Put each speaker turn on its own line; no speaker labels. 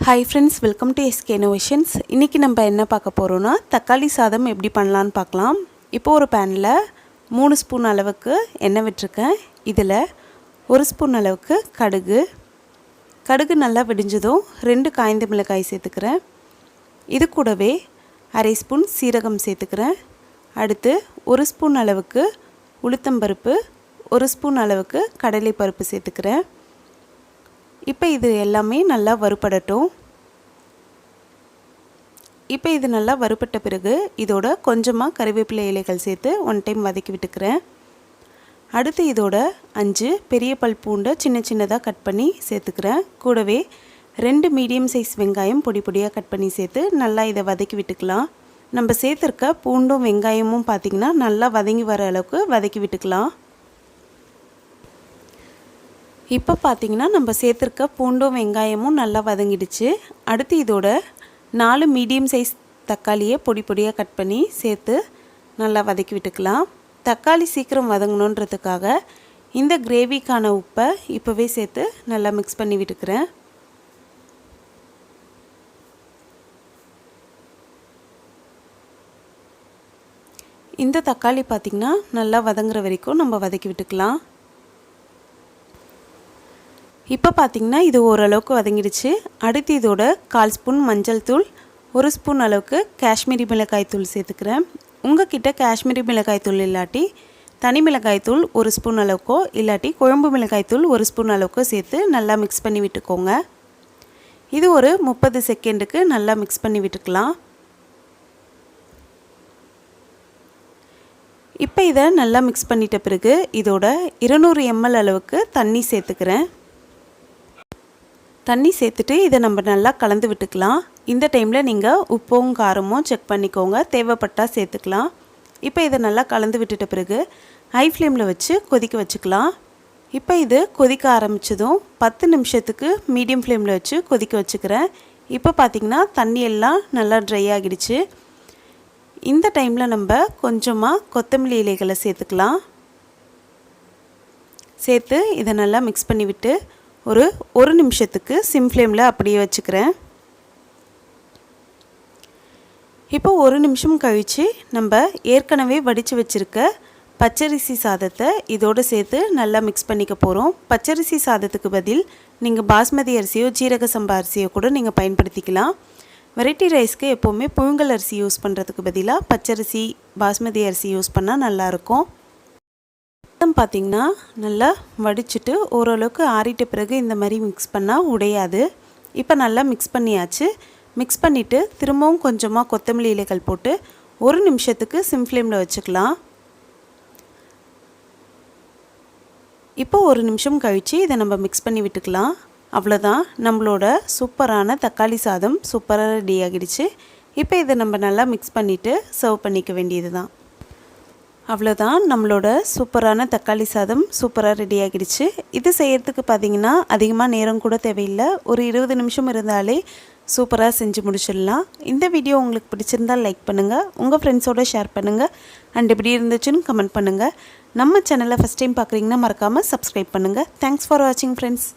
Hi friends, welcome to SK Innovations. இன்னைக்கு நம்ம என்ன பார்க்க போறோம்னா தக்காளி சாதம் எப்படி பண்ணலாம்னு பார்க்கலாம். இப்போ ஒரு panல 3 ஸ்பூன் அளவுக்கு எண்ணெய் விட்டுருக்கேன். இதில் 1 ஸ்பூன் அளவுக்கு கடுகு நல்லா வெடிஞ்சதும் 2 காய்ந்த மிளகாய் சேர்த்துக்கிறேன். இது கூடவே அரை ஸ்பூன் சீரகம் சேர்த்துக்கிறேன். அடுத்து 1 ஸ்பூன் அளவுக்கு உளுத்தம்பருப்பு, 1 ஸ்பூன் அளவுக்கு கடலை பருப்பு சேர்த்துக்கிறேன். இப்போ இது எல்லாமே நல்லா வறுபடட்டும். இப்போ இது நல்லா வறுபட்ட பிறகு இதோட கொஞ்சமாக கறிவேப்பிலை இலைகள் சேர்த்து ஒன் டைம் வதக்கி விட்டுக்கிறேன். அடுத்து இதோட 5 பெரிய பல் பூண்டை சின்ன சின்னதாக கட் பண்ணி சேர்த்துக்கிறேன். கூடவே 2 மீடியம் சைஸ் வெங்காயம் பொடி பொடியாக கட் பண்ணி சேர்த்து நல்லா இதை வதக்கி விட்டுக்கலாம். நம்ம சேர்த்துருக்க பூண்டும் வெங்காயமும் பார்த்திங்கன்னா நல்லா வதங்கி வர அளவுக்கு வதக்கி விட்டுக்கலாம். இப்போ பார்த்திங்கன்னா நம்ம சேர்த்துருக்க பூண்டும் வெங்காயமும் நல்லா வதங்கிடுச்சு. அடுத்து இதோட 4 மீடியம் சைஸ் தக்காளியை பொடி பொடியாக கட் பண்ணி சேர்த்து நல்லா வதக்கி விட்டுக்கலாம். தக்காளி சீக்கிரம் வதங்கணுன்றதுக்காக இந்த கிரேவிக்கான உப்பை இப்போவே சேர்த்து நல்லா மிக்ஸ் பண்ணி விட்டுக்கிறேன். இந்த தக்காளி பார்த்திங்கன்னா நல்லா வதங்குற வரைக்கும் நம்ம வதக்கி விட்டுக்கலாம். இப்போ பார்த்திங்கன்னா இது ஓரளவுக்கு வதங்கிடுச்சு. அடுத்து இதோட 1/4 ஸ்பூன் மஞ்சள் தூள், 1 ஸ்பூன் அளவுக்கு காஷ்மீரி மிளகாய் தூள் சேர்த்துக்கிறேன். உங்கள் கிட்ட காஷ்மீரி மிளகாய் தூள் இல்லாட்டி தனி மிளகாய் தூள் 1 ஸ்பூன் அளவுக்கோ இல்லாட்டி குழம்பு மிளகாய் தூள் 1 ஸ்பூன் அளவுக்கோ சேர்த்து நல்லா மிக்ஸ் பண்ணி விட்டுக்கோங்க. இது ஒரு 30 செகண்டுக்கு நல்லா மிக்ஸ் பண்ணி விட்டுக்கலாம். இப்போ இதை நல்லா மிக்ஸ் பண்ணிட்ட பிறகு இதோட 200 ml அளவுக்கு தண்ணி சேர்த்துக்கிறேன். தண்ணி சேர்த்துட்டு இதை நம்ம நல்லா கலந்து விட்டுக்கலாம். இந்த டைமில் நீங்கள் உப்பும் காரமும் செக் பண்ணிக்கோங்க, தேவைப்பட்டால் சேர்த்துக்கலாம். இப்போ இதை நல்லா கலந்து விட்டுட்ட பிறகு ஹை ஃப்ளேமில் வச்சு கொதிக்க வச்சுக்கலாம். இப்போ இது கொதிக்க ஆரம்பித்ததும் 10 நிமிஷத்துக்கு மீடியம் ஃப்ளேமில் வச்சு கொதிக்க வச்சுக்கிறேன். இப்போ பார்த்திங்கன்னா தண்ணி எல்லாம் நல்லா ட்ரை ஆகிடுச்சு. இந்த டைமில் நம்ம கொஞ்சமாக கொத்தமல்லி இலைகளை சேர்த்துக்கலாம். சேர்த்து இதை நல்லா மிக்ஸ் பண்ணி விட்டு ஒரு நிமிஷத்துக்கு சிம் ஃப்ளேமில் அப்படியே வச்சுக்கிறேன். இப்போ 1 நிமிஷம் கழித்து நம்ம ஏற்கனவே வடித்து வச்சுருக்க பச்சரிசி சாதத்தை இதோடு சேர்த்து நல்லா மிக்ஸ் பண்ணிக்க போகிறோம். பச்சரிசி சாதத்துக்கு பதில் நீங்கள் பாஸ்மதி அரிசியோ ஜீரக சம்பா அரிசியோ கூட நீங்கள் பயன்படுத்திக்கலாம். வெரைட்டி ரைஸ்க்கு எப்போவுமே புழுங்கல் அரிசி யூஸ் பண்ணுறதுக்கு பதிலாக பச்சரிசி பாஸ்மதி அரிசி யூஸ் பண்ணால் நல்லாயிருக்கும். பார்த்திங்கன்னா நல்லா வடிச்சிட்டு ஓரளவுக்கு ஆறிட்ட பிறகு இந்த மாதிரி மிக்ஸ் பண்ணால் உடையாது. இப்போ நல்லா மிக்ஸ் பண்ணியாச்சு. மிக்ஸ் பண்ணிவிட்டு திரும்பவும் கொஞ்சமாக கொத்தமல்லி இலைகள் போட்டு 1 நிமிஷத்துக்கு சிம் ஃப்ளேமில் வச்சுக்கலாம். இப்போ 1 நிமிஷம் கழித்து இதை நம்ம மிக்ஸ் பண்ணி விட்டுக்கலாம். அவ்வளோதான், நம்மளோட சூப்பரான தக்காளி சாதம் சூப்பராக ரெடி ஆகிடுச்சு. இப்போ இதை நம்ம நல்லா மிக்ஸ் பண்ணிவிட்டு சர்வ் பண்ணிக்க வேண்டியது தான். அவ்வளோதான், நம்மளோட சூப்பரான தக்காளி சாதம் சூப்பராக ரெடி ஆகிடுச்சு. இது செய்கிறதுக்கு பார்த்திங்கன்னா அதிகமாக நேரம் கூட தேவையில்லை. ஒரு 20 நிமிஷம் இருந்தாலே சூப்பராக செஞ்சு முடிச்சிடலாம். இந்த வீடியோ உங்களுக்கு பிடிச்சிருந்தால் லைக் பண்ணுங்கள், உங்கள் ஃப்ரெண்ட்ஸோடு ஷேர் பண்ணுங்கள், அண்ட் எப்படி இருந்துச்சுன்னு கமெண்ட் பண்ணுங்கள். நம்ம சேனலை ஃபஸ்ட் டைம் பார்க்குறீங்கன்னா மறக்காமல் சப்ஸ்கிரைப் பண்ணுங்கள். தேங்க்ஸ் ஃபார் வாட்சிங் ஃப்ரெண்ட்ஸ்.